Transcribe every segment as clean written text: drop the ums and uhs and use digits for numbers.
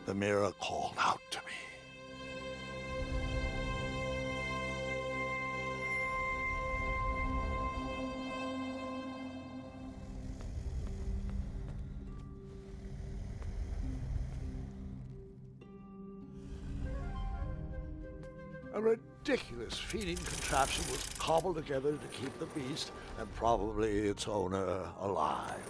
The mirror called out to me. A ridiculous feeding contraption was cobbled together to keep the beast and probably its owner alive.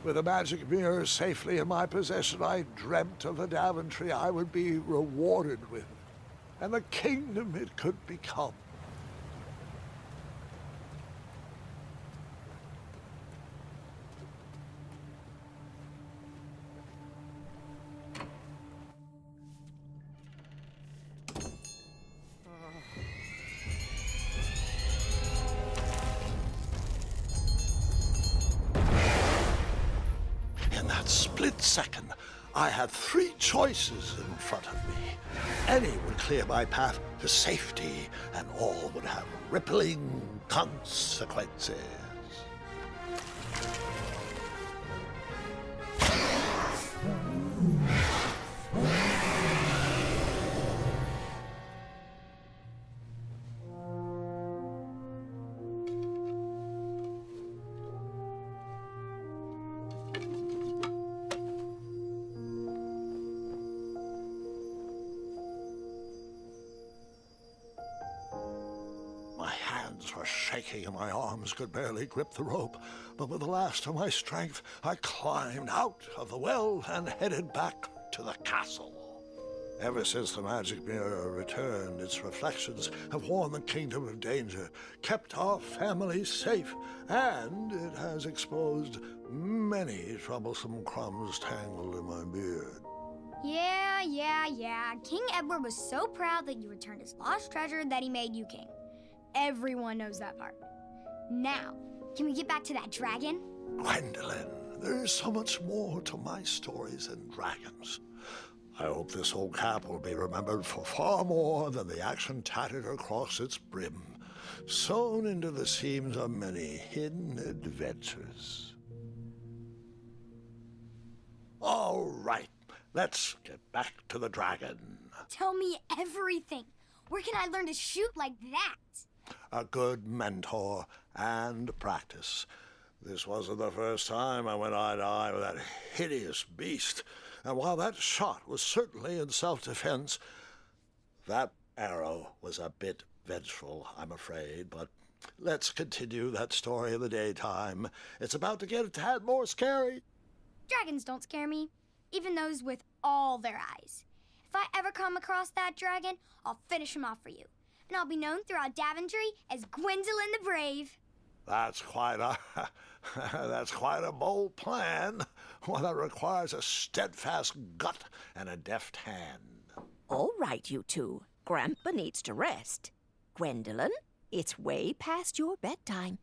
With a magic mirror safely in my possession, I dreamt of the Daventry I would be rewarded with, and the kingdom it could become. In that split second, I had three choices in front of me. Any would clear my path to safety, and all would have rippling consequences. My hands were shaking and my arms could barely grip the rope, but with the last of my strength, I climbed out of the well and headed back to the castle. Ever since the magic mirror returned, its reflections have warned the kingdom of danger, kept our family safe, and it has exposed many troublesome crumbs tangled in my beard. Yeah. King Edward was so proud that you returned his lost treasure that he made you king. Everyone knows that part. Now, can we get back to that dragon? Gwendolyn, there is so much more to my stories than dragons. I hope this old cap will be remembered for far more than the action tattered across its brim, sewn into the seams of many hidden adventures. All right, let's get back to the dragon. Tell me everything. Where can I learn to shoot like that? A good mentor and practice. This wasn't the first time I went eye to eye with that hideous beast, and while that shot was certainly in self-defense, that arrow was a bit vengeful, I'm afraid, but let's continue that story in the daytime. It's about to get a tad more scary. Dragons don't scare me, even those with all their eyes. If I ever come across that dragon, I'll finish him off for you. And I'll be known throughout Daventry as Gwendolyn the Brave. That's quite a bold plan, one that requires a steadfast gut and a deft hand. All right, you two. Grandpa needs to rest. Gwendolyn, it's way past your bedtime.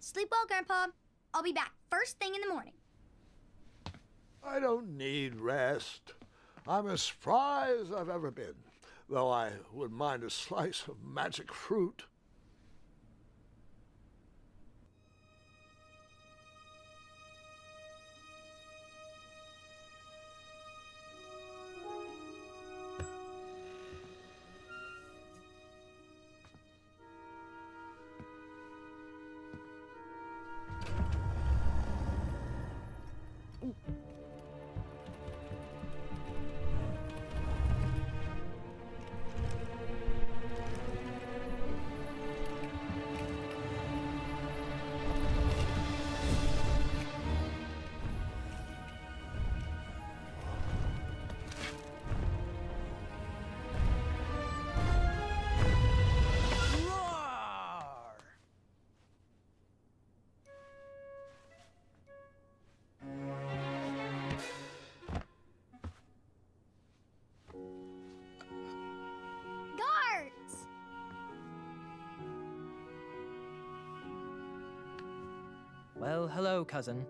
Sleep well, Grandpa. I'll be back first thing in the morning. I don't need rest. I'm as spry as I've ever been, though I wouldn't mind a slice of magic fruit. Guards! Well, hello, cousin.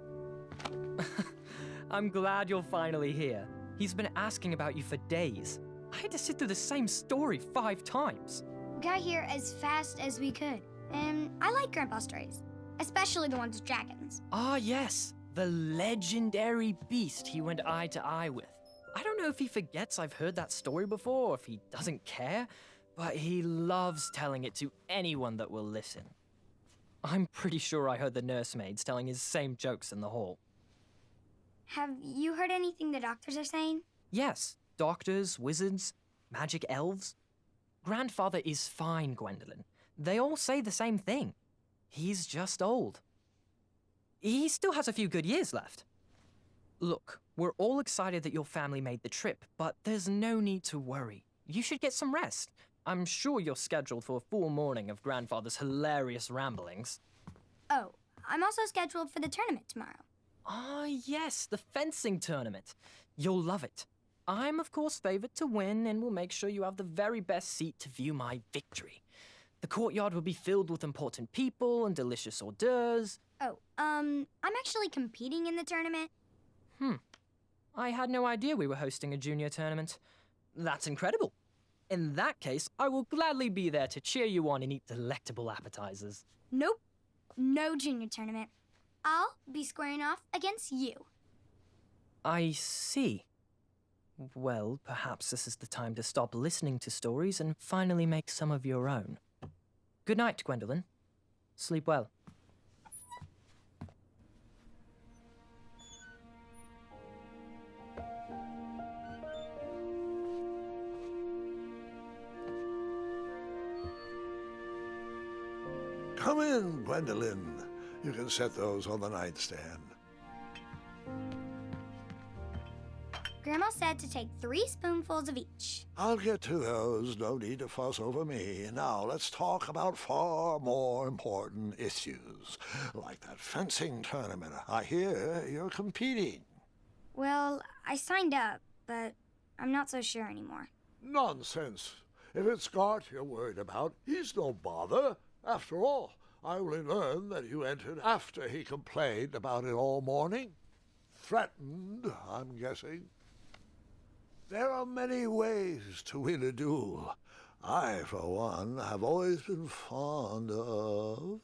I'm glad you're finally here. He's been asking about you for days. I had to sit through the same story 5 times. We got here as fast as we could. And I like Grandpa's stories, especially the ones with dragons. Ah, yes, the legendary beast he went eye to eye with. I don't know if he forgets I've heard that story before, or if he doesn't care, but he loves telling it to anyone that will listen. I'm pretty sure I heard the nursemaids telling his same jokes in the hall. Have you heard anything the doctors are saying? Yes, doctors, wizards, magic elves. Grandfather is fine, Gwendolyn. They all say the same thing. He's just old. He still has a few good years left. Look, we're all excited that your family made the trip, but there's no need to worry. You should get some rest. I'm sure you're scheduled for a full morning of Grandfather's hilarious ramblings. Oh, I'm also scheduled for the tournament tomorrow. Ah, yes, the fencing tournament. You'll love it. I'm, of course, favored to win and will make sure you have the very best seat to view my victory. The courtyard will be filled with important people and delicious hors d'oeuvres. Oh, I'm actually competing in the tournament. I had no idea we were hosting a junior tournament. That's incredible. In that case, I will gladly be there to cheer you on and eat delectable appetizers. Nope, no junior tournament. I'll be squaring off against you. I see. Well, perhaps this is the time to stop listening to stories and finally make some of your own. Good night, Gwendolyn. Sleep well. Come in, Gwendolyn. You can set those on the nightstand. Grandma said to take 3 spoonfuls of each. I'll get to those. No need to fuss over me. Now let's talk about far more important issues, like that fencing tournament. I hear you're competing. Well, I signed up, but I'm not so sure anymore. Nonsense. If it's Scott you're worried about, he's no bother. After all, I only learned that you entered after he complained about it all morning. Threatened, I'm guessing. There are many ways to win a duel. I, for one, have always been fond of